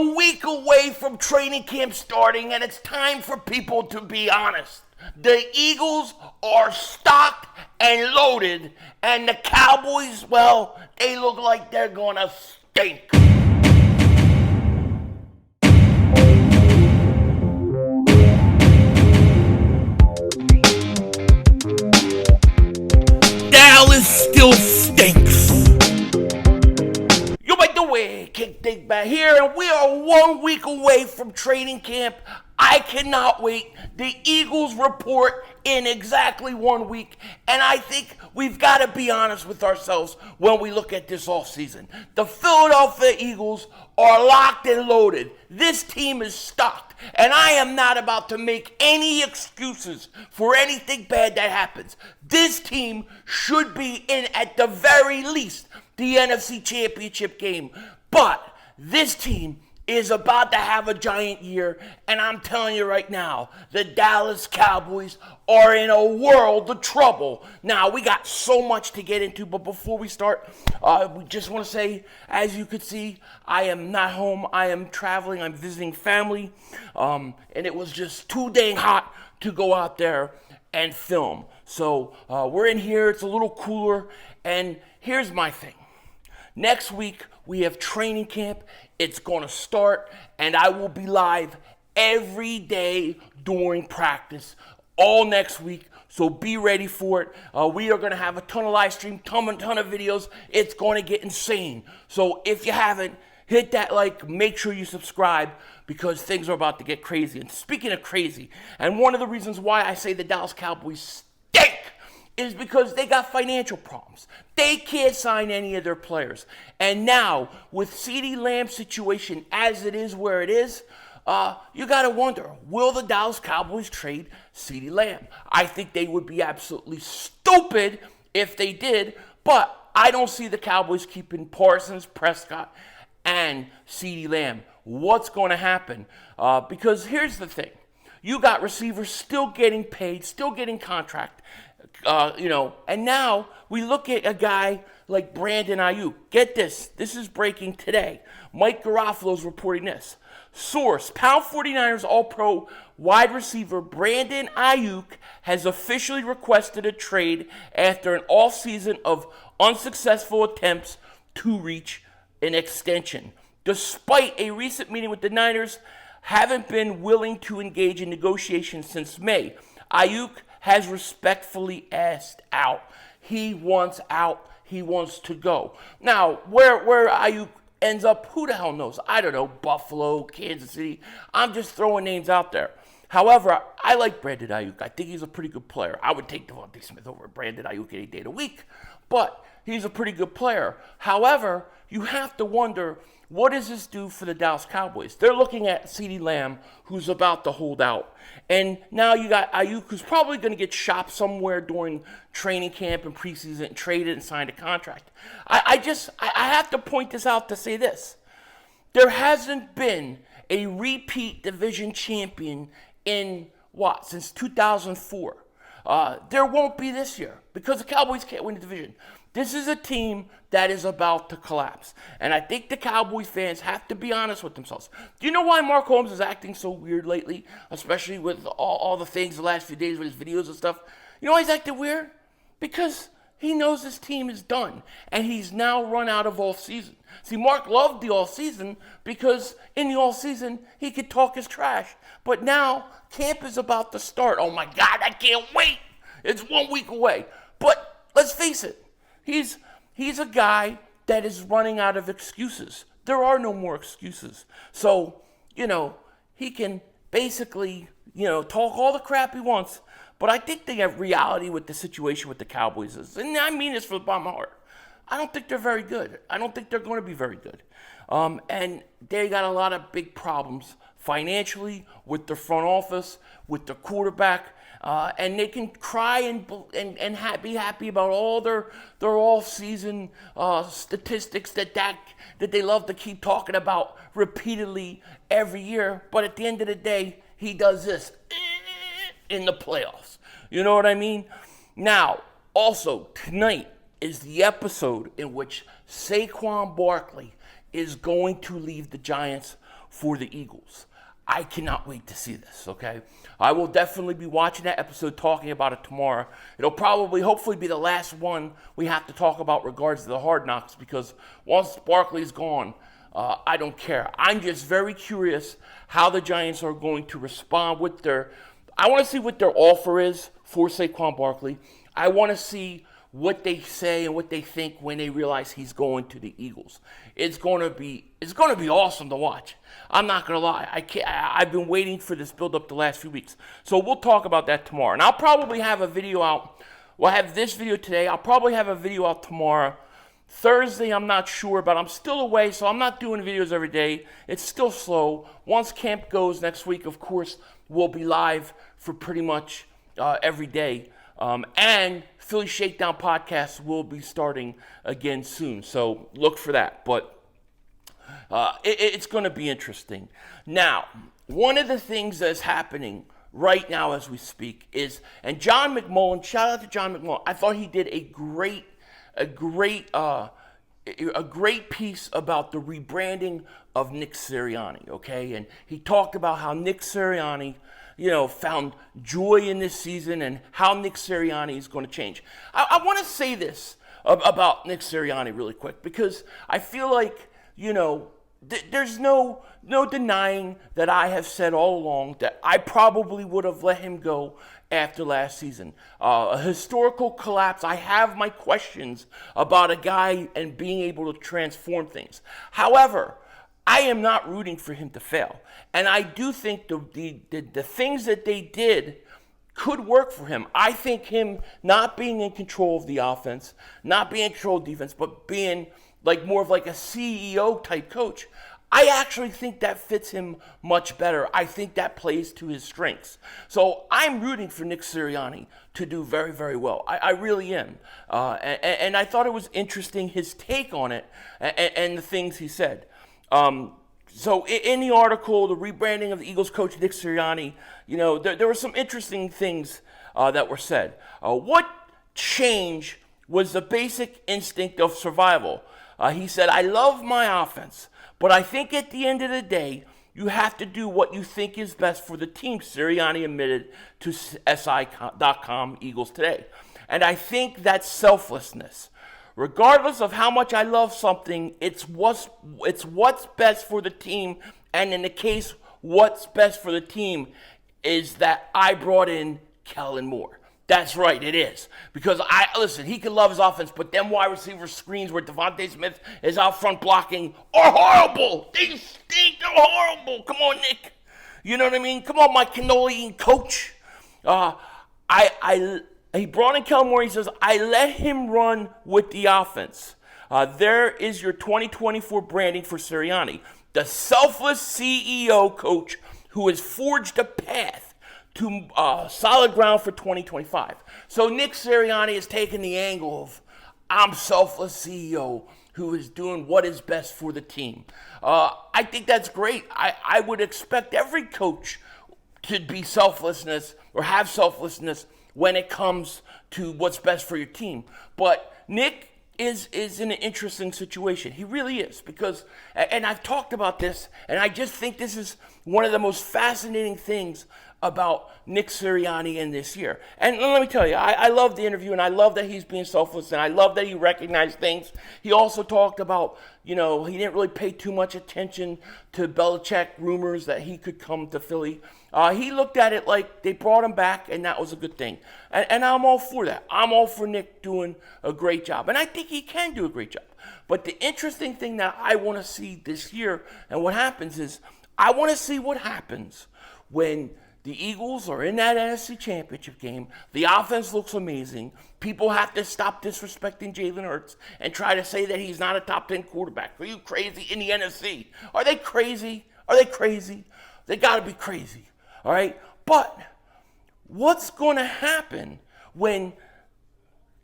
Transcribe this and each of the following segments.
a week away from training camp starting, and it's time for people to be honest. The Eagles are stocked and loaded, and the Cowboys, well, they look like they're gonna stink. Dallas still stinks. You might the way, kick Dingbat here, and we are 1 week away from training camp. I cannot wait. The Eagles report in exactly 1 week, and I think we've got to be honest with ourselves when we look at this offseason. The Philadelphia Eagles are locked and loaded. This team is stocked, and I am not about to make any excuses for anything bad that happens. This team should be in, at the very least, the NFC Championship game, but this team is about to have a giant year, and I'm telling you right now, the Dallas Cowboys are in a world of trouble. Now, we got so much to get into, but before we start, we just want to say, as you could see, I am not home. I am traveling. I'm visiting family, and it was just too dang hot to go out there and film. So we're in here. It's a little cooler, and here's my thing. Next week, we have training camp. It's going to start, and I will be live every day during practice all next week, so be ready for it. We are going to have a ton of live stream, ton of videos. It's going to get insane. So if you haven't, hit that like, make sure you subscribe, because things are about to get crazy. And speaking of crazy, and one of the reasons why I say the Dallas Cowboys stink is because they got financial problems. They can't sign any of their players. And now, with Ceedee Lamb's situation as it is where it is, you got to wonder, will the Dallas Cowboys trade Ceedee Lamb? I think they would be absolutely stupid if they did, but I don't see the Cowboys keeping Parsons, Prescott, and Ceedee Lamb. What's going to happen? Because here's the thing. You got receivers still getting paid, still getting contract. And now we look at a guy like Brandon Ayuk. Get this. This is breaking today. Mike Garofalo's reporting this. Source, Pound 49ers All-Pro wide receiver Brandon Ayuk has officially requested a trade after an off-season of unsuccessful attempts to reach an extension. Despite a recent meeting with the Niners, haven't been willing to engage in negotiations since May. Ayuk has respectfully asked out. He wants out. He wants to go. Now, where Ayuk ends up, who the hell knows? I don't know. Buffalo, Kansas City. I'm just throwing names out there. However, I like Brandon Ayuk. I think he's a pretty good player. I would take Devontae Smith over Brandon Ayuk any day of the week, but he's a pretty good player. However, you have to wonder, what does this do for the Dallas Cowboys? They're looking at Ceedee Lamb, who's about to hold out. And now you got Ayuk, who's probably going to get shopped somewhere during training camp and preseason and traded and signed a contract. I have to point this out to say this. There hasn't been a repeat division champion in, since 2004. There won't be this year because the Cowboys can't win the division. This is a team that is about to collapse. And I think the Cowboys fans have to be honest with themselves. Do you know why Mark Holmes is acting so weird lately? Especially with all the things the last few days with his videos and stuff. You know why he's acting weird? Because he knows his team is done. And he's now run out of all season. See, Mark loved the all season because in the all season, he could talk his trash. But now, camp is about to start. Oh my God, I can't wait. It's 1 week away. But let's face it. He's a guy that is running out of excuses. There are no more excuses. So, he can basically, talk all the crap he wants. But I think the reality with the situation with the Cowboys is, and I mean this from the bottom of my heart, I don't think they're very good. I don't think they're going to be very good. And they got a lot of big problems financially, with the front office, with the quarterback. And they can cry and be happy about all their all-season statistics that they love to keep talking about repeatedly every year. But at the end of the day, he does this in the playoffs. You know what I mean? Now, also, tonight is the episode in which Saquon Barkley is going to leave the Giants for the Eagles. I cannot wait to see this, okay? I will definitely be watching that episode, talking about it tomorrow. It'll probably, hopefully, be the last one we have to talk about regards to the Hard Knocks, because once Barkley's gone, I don't care. I'm just very curious how the Giants are going to respond with I want to see what their offer is for Saquon Barkley. I want to see what they say and what they think when they realize he's going to the Eagles. It's going to be awesome to watch. I'm not going to lie. I've been waiting for this build up the last few weeks. So we'll talk about that tomorrow. And I'll probably have a video out. We'll have this video today. I'll probably have a video out tomorrow. Thursday, I'm not sure, but I'm still away, so I'm not doing videos every day. It's still slow. Once camp goes next week, of course, we'll be live for pretty much every day. And Philly Shakedown podcast will be starting again soon, so look for that. But it's going to be interesting. Now, one of the things that's happening right now as we speak is, and John McMullen, shout out to John McMullen. I thought he did a great piece about the rebranding of Nick Sirianni, okay? And he talked about how Nick Sirianni, found joy in this season and how Nick Sirianni is going to change. I want to say this about Nick Sirianni really quick, because I feel like, there's no denying that I have said all along that I probably would have let him go after last season. A historical collapse. I have my questions about a guy and being able to transform things. However, I am not rooting for him to fail. And I do think the things that they did could work for him. I think him not being in control of the offense, not being in control of defense, but being more of a CEO type coach, I actually think that fits him much better. I think that plays to his strengths. So I'm rooting for Nick Sirianni to do very, very well. I really am. And I thought it was interesting, his take on it and the things he said. So in the article, the rebranding of the Eagles coach Nick Sirianni, there were some interesting things that were said. What changed was the basic instinct of survival. He said, I love my offense, but I think at the end of the day, you have to do what you think is best for the team, Sirianni admitted to SI.com Eagles Today. And I think that's selflessness. Regardless of how much I love something, it's what's best for the team. And in the case, what's best for the team is that I brought in Kellen Moore. That's right, it is. Because listen, he can love his offense, but them wide receiver screens where Devontae Smith is out front blocking are horrible. They stink. They're horrible. Come on, Nick. You know what I mean? Come on, my cannoli eating coach. He brought in Kellen Moore. He says, I let him run with the offense. There is your 2024 branding for Sirianni, the selfless CEO coach who has forged a path to solid ground for 2025. So Nick Sirianni has taken the angle of, I'm selfless CEO who is doing what is best for the team. I think that's great. I would expect every coach to be selflessness or have selflessness when it comes to what's best for your team. But Nick is in an interesting situation. He really is, because, and I've talked about this, and I just think this is one of the most fascinating things about Nick Sirianni in this year. And let me tell you, I love the interview, and I love that he's being selfless, and I love that he recognized things. He also talked about, he didn't really pay too much attention to Belichick rumors that he could come to Philly. He looked at it like they brought him back, and that was a good thing. And I'm all for that. I'm all for Nick doing a great job, and I think he can do a great job. But the interesting thing that I want to see this year and what happens is, I want to see what happens when the Eagles are in that NFC Championship game. The offense looks amazing. People have to stop disrespecting Jalen Hurts and try to say that he's not a top 10 quarterback. Are you crazy? In the NFC? Are they crazy? They got to be crazy. All right? But what's going to happen when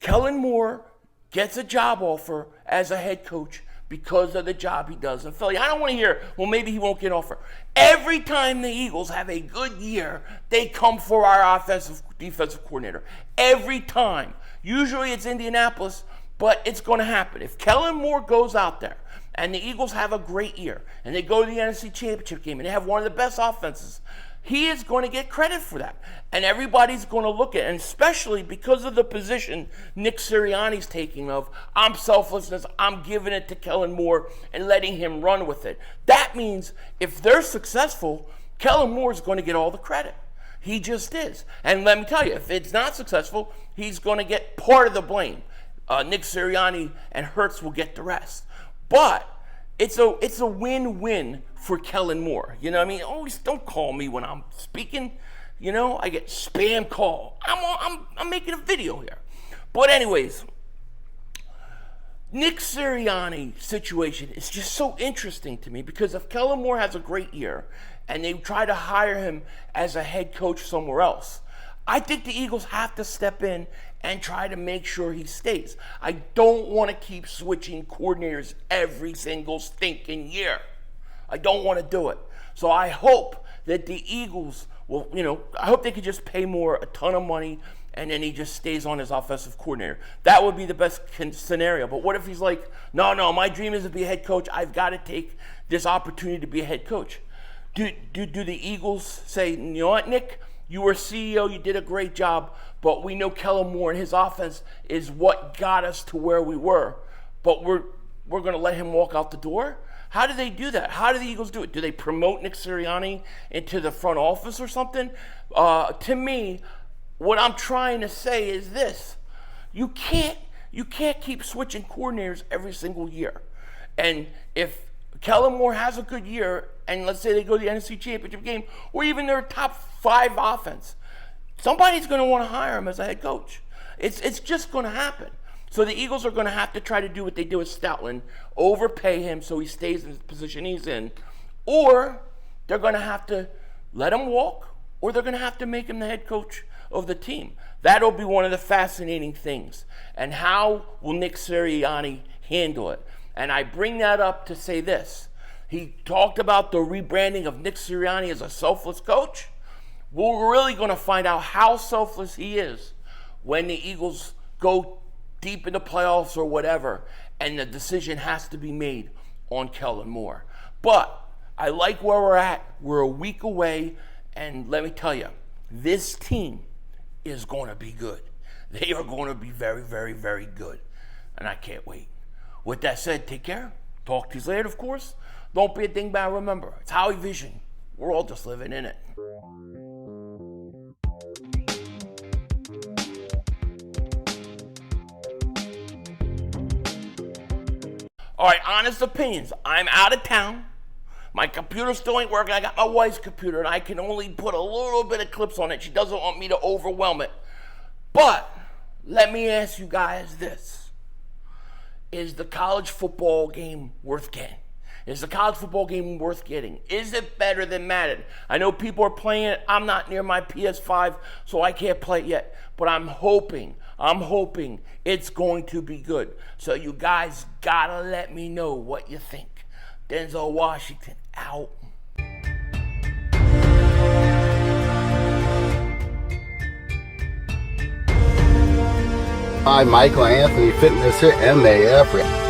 Kellen Moore gets a job offer as a head coach because of the job he does in Philly? I don't want to hear, well, maybe he won't get an offer. Every time the Eagles have a good year, they come for our defensive coordinator. Every time. Usually it's Indianapolis, but it's going to happen. If Kellen Moore goes out there and the Eagles have a great year, and they go to the NFC Championship game, and they have one of the best offenses, he is going to get credit for that. And everybody's going to look at it, and especially because of the position Nick Sirianni's taking of, I'm selflessness, I'm giving it to Kellen Moore and letting him run with it. That means if they're successful, Kellen Moore is going to get all the credit. He just is. And let me tell you, if it's not successful, he's going to get part of the blame. Nick Sirianni and Hurts will get the rest. But it's a win-win for Kellen Moore. You know what I mean? Always don't call me when I'm speaking. You know, I get spam call. I'm making a video here. But anyways, Nick Sirianni situation is just so interesting to me because if Kellen Moore has a great year and they try to hire him as a head coach somewhere else, I think the Eagles have to step in and try to make sure he stays. I don't want to keep switching coordinators every single stinking year. I don't want to do it. So I hope that the Eagles will, I hope they could just pay Moore a ton of money and then he just stays on as offensive coordinator. That would be the best scenario. But what if he's like, no, my dream is to be a head coach. I've got to take this opportunity to be a head coach. Do the Eagles say, you know what, Nick? You were CEO, you did a great job, but we know Kellen Moore and his offense is what got us to where we were. But we're going to let him walk out the door? How do they do that? How do the Eagles do it? Do they promote Nick Sirianni into the front office or something? To me, what I'm trying to say is this. You can't keep switching coordinators every single year. And if Kellen Moore has a good year, and let's say they go to the NFC Championship game, or even their top 5 offense, somebody's going to want to hire him as a head coach. It's just going to happen. So the Eagles are going to have to try to do what they did with Stoutland, overpay him so he stays in the position he's in, or they're going to have to let him walk, or they're going to have to make him the head coach of the team. That'll be one of the fascinating things. And how will Nick Sirianni handle it? And I bring that up to say this. He talked about the rebranding of Nick Sirianni as a selfless coach. We're really going to find out how selfless he is when the Eagles go deep in the playoffs or whatever, and the decision has to be made on Kellen Moore. But I like where we're at. We're a week away, and let me tell you, this team is going to be good. They are going to be very, very, very good, and I can't wait. With that said, take care. Talk to you later, of course. Don't be a dingbat. Remember, it's Howie Vision. We're all just living in it. All right, honest opinions. I'm out of town. My computer still ain't working. I got my wife's computer, and I can only put a little bit of clips on it. She doesn't want me to overwhelm it. But let me ask you guys this. Is the college football game worth getting? Is the college football game worth getting? Is it better than Madden? I know people are playing it. I'm not near my PS5, so I can't play it yet. But I'm hoping it's going to be good. So you guys gotta let me know what you think. Denzel Washington out. Hi, Michael Anthony Fitness here, MAF.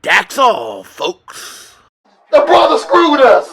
That's all, folks. The brother screwed us.